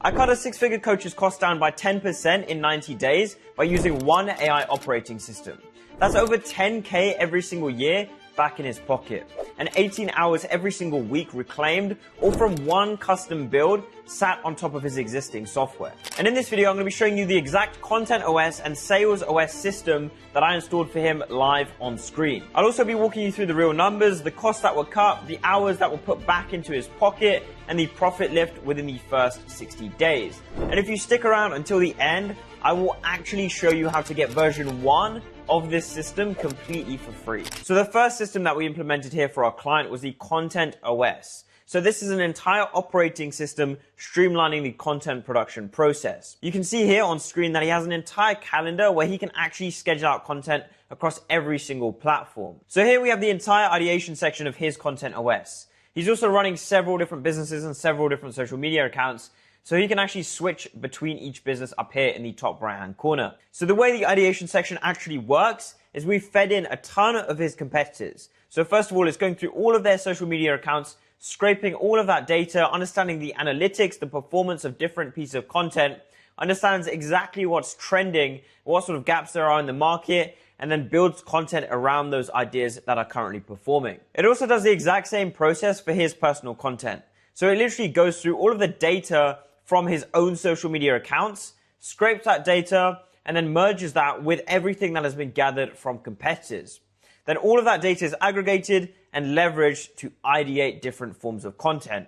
I cut a six-figure coach's cost down by 10% in 90 days by using one AI operating system. That's over 10K every single year back in his pocket, and 18 hours every single week reclaimed, all from one custom build sat on top of his existing software. And in this video, I'm going to be showing you the exact Content OS and Sales OS system that I installed for him live on screen. I'll also be walking you through the real numbers, the costs that were cut, the hours that were put back into his pocket, and the profit lift within the first 60 days. And if you stick around until the end, I will actually show you how to get version 1 of this system completely for free. So the first system that we implemented here for our client was the Content OS. So this is an entire operating system streamlining the content production process. You can see here on screen that he has an entire calendar where he can actually schedule out content across every single platform. So here we have the entire ideation section of his Content OS. He's also running several different businesses and several different social media accounts, so he can actually switch between each business up here in the top right hand corner. So the way the ideation section actually works is we've fed in a ton of his competitors. So first of all, it's going through all of their social media accounts, scraping all of that data, understanding the analytics, the performance of different pieces of content, understands exactly what's trending, what sort of gaps there are in the market, and then builds content around those ideas that are currently performing. It also does the exact same process for his personal content. So it literally goes through all of the data from his own social media accounts, scrapes that data, and then merges that with everything that has been gathered from competitors. Then all of that data is aggregated and leveraged to ideate different forms of content.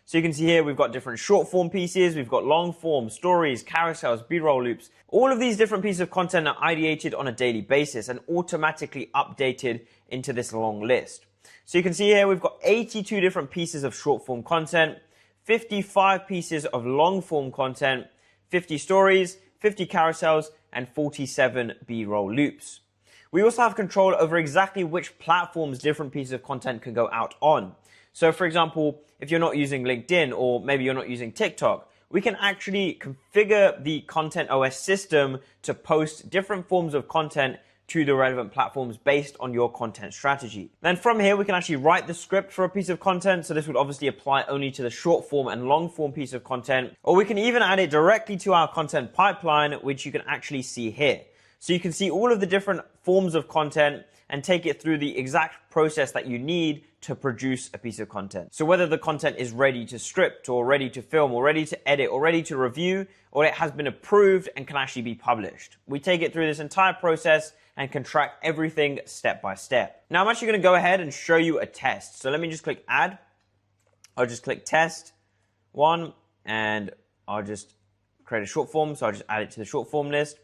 So you can see here we've got different short form pieces, we've got long form, stories, carousels, B-roll loops. All of these different pieces of content are ideated on a daily basis and automatically updated into this long list. So you can see here we've got 82 different pieces of short form content, 55 pieces of long form content, 50 stories, 50 carousels, and 47 B-roll loops. We also have control over exactly which platforms different pieces of content can go out on. So for example, if you're not using LinkedIn or maybe you're not using TikTok, we can actually configure the Content OS system to post different forms of content to the relevant platforms based on your content strategy. Then from here, we can actually write the script for a piece of content. So this would obviously apply only to the short form and long form piece of content, or we can even add it directly to our content pipeline, which you can actually see here. So you can see all of the different forms of content and take it through the exact process that you need to produce a piece of content. So whether the content is ready to script or ready to film or ready to edit or ready to review, or it has been approved and can actually be published. We take it through this entire process and can track everything step by step. Now I'm actually going to go ahead and show you a test. So let me just click add. I'll just click test one and I'll just create a short form. So I'll just add it to the short form list.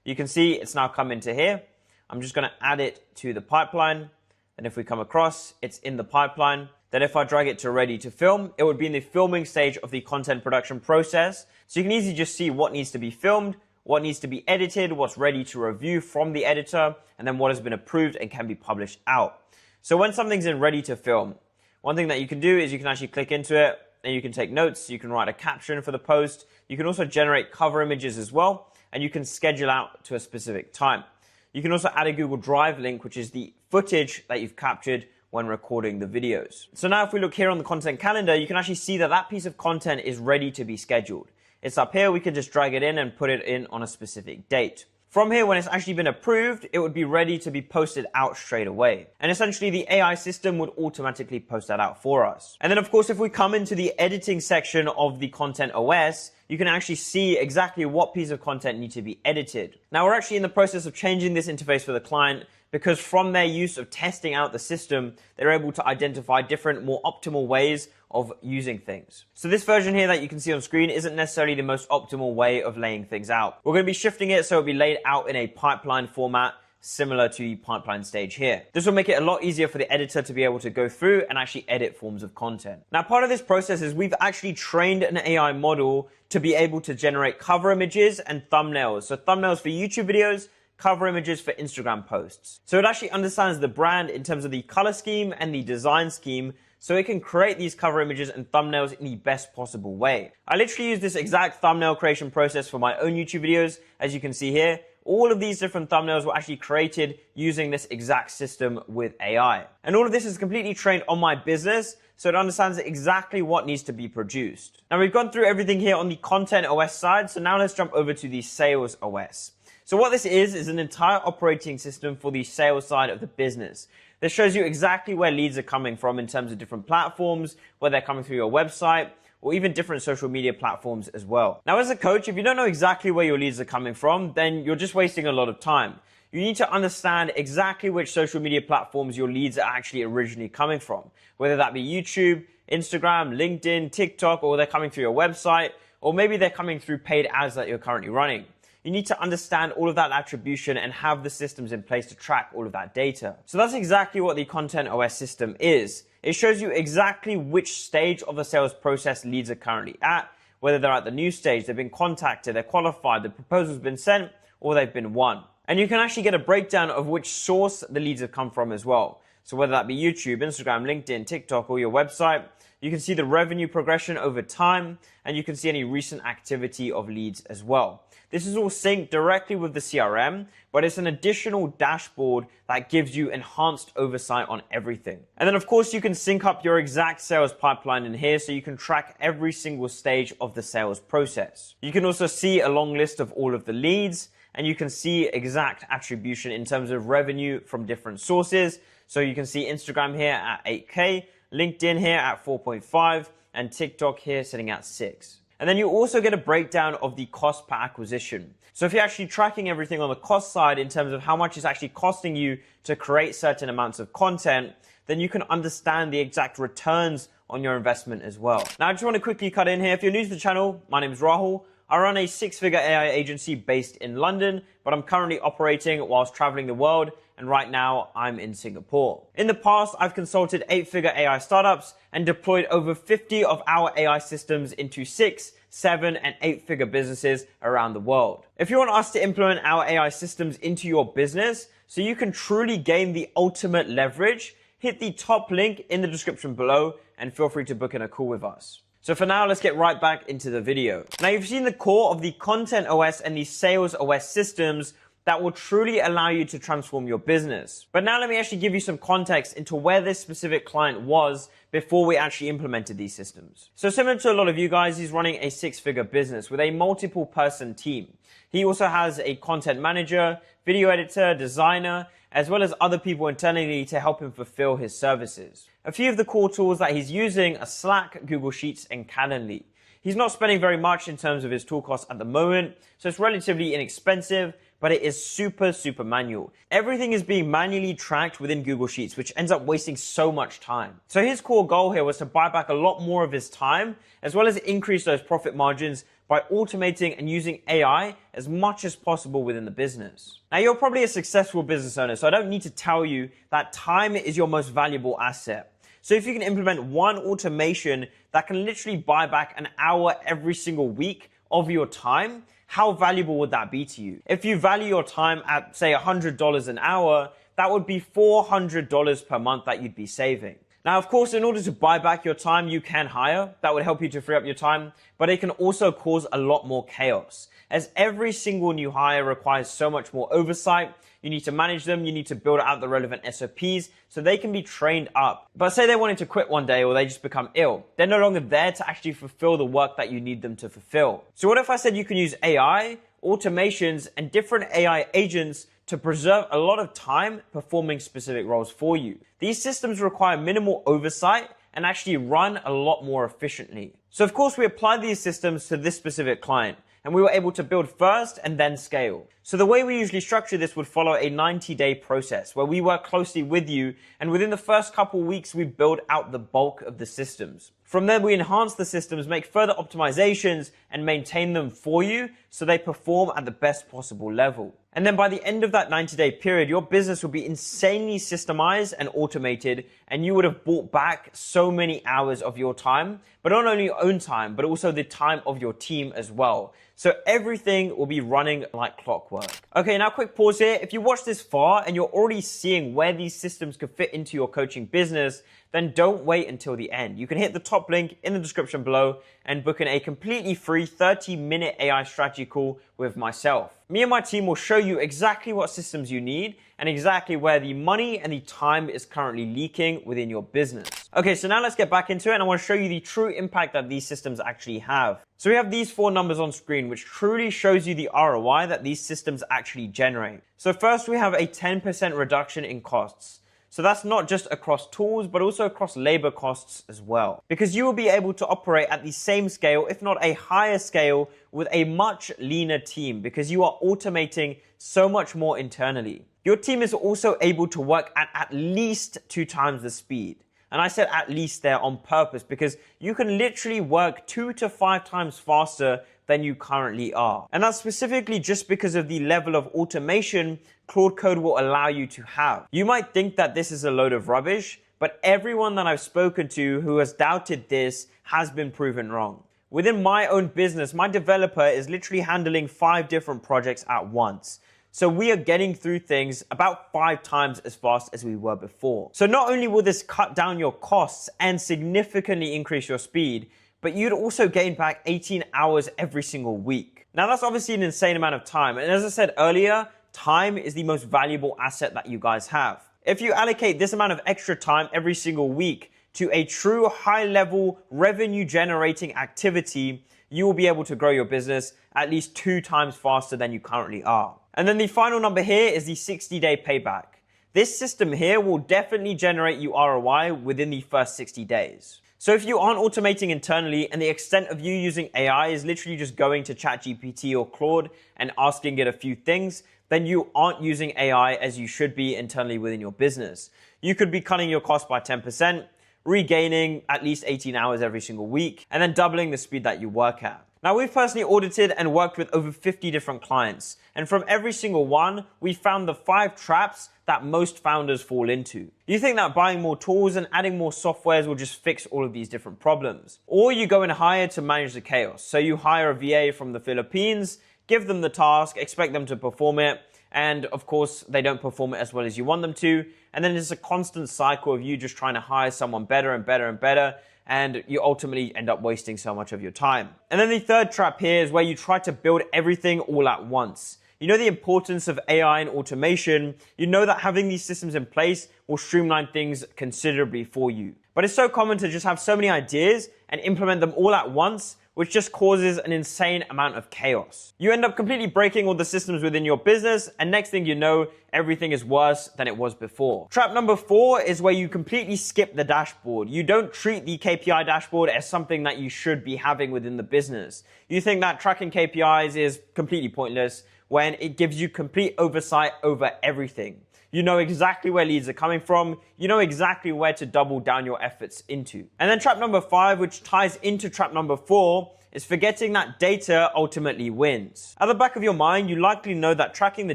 You can see it's now come into here. I'm just going to add it to the pipeline. And if we come across, it's in the pipeline. Then if I drag it to ready to film, it would be in the filming stage of the content production process. So you can easily just see what needs to be filmed, what needs to be edited, what's ready to review from the editor, and then what has been approved and can be published out. So when something's in ready to film, one thing that you can do is you can actually click into it and you can take notes, you can write a caption for the post, you can also generate cover images as well, and you can schedule out to a specific time. You can also add a Google Drive link, which is the footage that you've captured when recording the videos. So now if we look here on the content calendar, you can actually see that that piece of content is ready to be scheduled. It's up here, we can just drag it in and put it in on a specific date. From here, when it's actually been approved, it would be ready to be posted out straight away. And essentially the AI system would automatically post that out for us. And then of course, if we come into the editing section of the Content OS, you can actually see exactly what piece of content needs to be edited. Now we're actually in the process of changing this interface for the client because from their use of testing out the system, they're able to identify different, more optimal ways of using things. So this version here that you can see on screen isn't necessarily the most optimal way of laying things out. We're going to be shifting it so it'll be laid out in a pipeline format similar to the pipeline stage here. This will make it a lot easier for the editor to be able to go through and actually edit forms of content. Now, part of this process is we've actually trained an AI model to be able to generate cover images and thumbnails. So thumbnails for YouTube videos, cover images for Instagram posts. So it actually understands the brand in terms of the color scheme and the design scheme, so it can create these cover images and thumbnails in the best possible way. I literally use this exact thumbnail creation process for my own YouTube videos. As you can see here, all of these different thumbnails were actually created using this exact system with AI. And all of this is completely trained on my business. so it understands exactly what needs to be produced. Now we've gone through everything here on the Content OS side, so now let's jump over to the Sales OS. So what this is an entire operating system for the sales side of the business. This shows you exactly where leads are coming from in terms of different platforms, where they're coming through your website, or even different social media platforms as well. Now as a coach, if you don't know exactly where your leads are coming from, then you're just wasting a lot of time. You need to understand exactly which social media platforms your leads are actually originally coming from, whether that be YouTube, Instagram, LinkedIn, TikTok, or they're coming through your website, or maybe they're coming through paid ads that you're currently running. You need to understand all of that attribution and have the systems in place to track all of that data. So that's exactly what the Content OS system is. It shows you exactly which stage of the sales process leads are currently at, whether they're at the new stage, they've been contacted, they're qualified, the proposal's been sent, or they've been won. And you can actually get a breakdown of which source the leads have come from as well. So whether that be YouTube, Instagram, LinkedIn, TikTok, or your website, you can see the revenue progression over time, and you can see any recent activity of leads as well. This is all synced directly with the CRM, but it's an additional dashboard that gives you enhanced oversight on everything. And then of course you can sync up your exact sales pipeline in here so you can track every single stage of the sales process. You can also see a long list of all of the leads, and you can see exact attribution in terms of revenue from different sources. So you can see Instagram here at 8K, LinkedIn here at 4.5, and TikTok here sitting at 6. And then you also get a breakdown of the cost per acquisition. So if you're actually tracking everything on the cost side in terms of how much it's actually costing you to create certain amounts of content, then you can understand the exact returns on your investment as well. Now I just want to quickly cut in here. If you're new to the channel, my name is Rahul. I run a 6-figure AI agency based in London, but I'm currently operating whilst traveling the world, and right now I'm in Singapore. In the past, I've consulted 8-figure AI startups and deployed over 50 of our AI systems into 6, 7, and 8-figure businesses around the world. If you want us to implement our AI systems into your business so you can truly gain the ultimate leverage, hit the top link in the description below and feel free to book in a call with us. So for now, let's get right back into the video. Now you've seen the core of the Content OS and the Sales OS systems that will truly allow you to transform your business. But now let me actually give you some context into where this specific client was before we actually implemented these systems. So similar to a lot of you guys, he's running a 6-figure business with a multiple person team. He also has a content manager, video editor, designer, as well as other people internally to help him fulfill his services. A few of the core tools that he's using are Slack, Google Sheets, and Calendly. He's not spending very much in terms of his tool costs at the moment, so it's relatively inexpensive, but it is super manual. Everything is being manually tracked within Google Sheets, which ends up wasting so much time. So his core goal here was to buy back a lot more of his time, as well as increase those profit margins by automating and using AI as much as possible within the business. Now you're probably a successful business owner, so I don't need to tell you that time is your most valuable asset. So if you can implement one automation that can literally buy back an hour every single week of your time, how valuable would that be to you? If you value your time at, say, $100 an hour, that would be $400 per month that you'd be saving. Now, of course, in order to buy back your time, you can hire. That would help you to free up your time, but it can also cause a lot more chaos, as every single new hire requires so much more oversight. You need to manage them, you need to build out the relevant SOPs so they can be trained up. But say they wanted to quit one day or they just become ill, they're no longer there to actually fulfill the work that you need them to fulfill. So what if I said you can use AI, automations, and different AI agents to preserve a lot of time performing specific roles for you? These systems require minimal oversight and actually run a lot more efficiently. So of course we applied these systems to this specific client, and we were able to build first and then scale. So the way we usually structure this would follow a 90-day process where we work closely with you, and within the first couple weeks we build out the bulk of the systems. From there we enhance the systems, make further optimizations, and maintain them for you so they perform at the best possible level. And then by the end of that 90-day period, your business will be insanely systemized and automated, and you would have bought back so many hours of your time, but not only your own time, but also the time of your team as well. So everything will be running like clockwork. Okay, now quick pause here. If you watched this far and you're already seeing where these systems could fit into your coaching business, then don't wait until the end. You can hit the top link in the description below and book in a completely free 30-minute AI strategy call with myself. Me and my team will show you exactly what systems you need and exactly where the money and the time is currently leaking within your business. Okay, so now let's get back into it, and I want to show you the true impact that these systems actually have. So we have these 4 numbers on screen, which truly shows you the ROI that these systems actually generate. So first, we have a 10% reduction in costs. So that's not just across tools, but also across labor costs as well. Because you will be able to operate at the same scale, if not a higher scale, with a much leaner team, because you are automating so much more internally. Your team is also able to work at least 2 times the speed. And I said at least there on purpose, because you can literally work 2 to 5 times faster than you currently are. And that's specifically just because of the level of automation Claude Code will allow you to have. You might think that this is a load of rubbish, but everyone that I've spoken to who has doubted this has been proven wrong. Within my own business, my developer is literally handling 5 different projects at once. So we are getting through things about 5 times as fast as we were before. So not only will this cut down your costs and significantly increase your speed, but you'd also gain back 18 hours every single week. Now that's obviously an insane amount of time. And as I said earlier, time is the most valuable asset that you guys have. If you allocate this amount of extra time every single week to a true high-level revenue-generating activity, you will be able to grow your business at least 2 times faster than you currently are. And then the final number here is the 60-day payback. This system here will definitely generate you ROI within the first 60 days. So if you aren't automating internally and the extent of you using AI is literally just going to ChatGPT or Claude and asking it a few things, then you aren't using AI as you should be internally within your business. You could be cutting your cost by 10%, regaining at least 18 hours every single week, and then doubling the speed that you work at. Now, we've personally audited and worked with over 50 different clients, and from every single one, we found the 5 traps that most founders fall into. You think that buying more tools and adding more softwares will just fix all of these different problems. Or you go and hire to manage the chaos. So you hire a VA from the Philippines, give them the task, expect them to perform it, and of course, they don't perform it as well as you want them to. And then it's a constant cycle of you just trying to hire someone better and better and better, and you ultimately end up wasting so much of your time. And then the third trap here is where you try to build everything all at once. You know the importance of AI and automation. You know that having these systems in place will streamline things considerably for you. But it's so common to just have so many ideas and implement them all at once, which just causes an insane amount of chaos. You end up completely breaking all the systems within your business, and next thing you know, everything is worse than it was before. Trap number 4 is where you completely skip the dashboard. You don't treat the KPI dashboard as something that you should be having within the business. You think that tracking KPIs is completely pointless when it gives you complete oversight over everything. You know exactly where leads are coming from. You know exactly where to double down your efforts into. And then trap number 5, which ties into trap number 4, is forgetting that data ultimately wins. At the back of your mind, you likely know that tracking the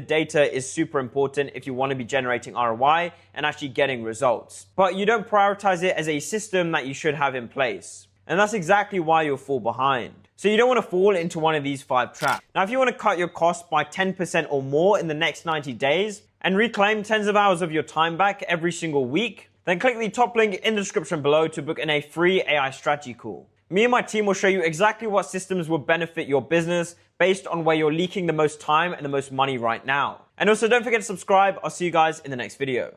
data is super important if you want to be generating ROI and actually getting results. But you don't prioritize it as a system that you should have in place. And that's exactly why you'll fall behind. So you don't want to fall into one of these 5 traps. Now, if you want to cut your costs by 10% or more in the next 90 days and reclaim tens of hours of your time back every single week, then click the top link in the description below to book in a free AI strategy call. Me and my team will show you exactly what systems will benefit your business based on where you're leaking the most time and the most money right now. And also don't forget to subscribe. I'll see you guys in the next video.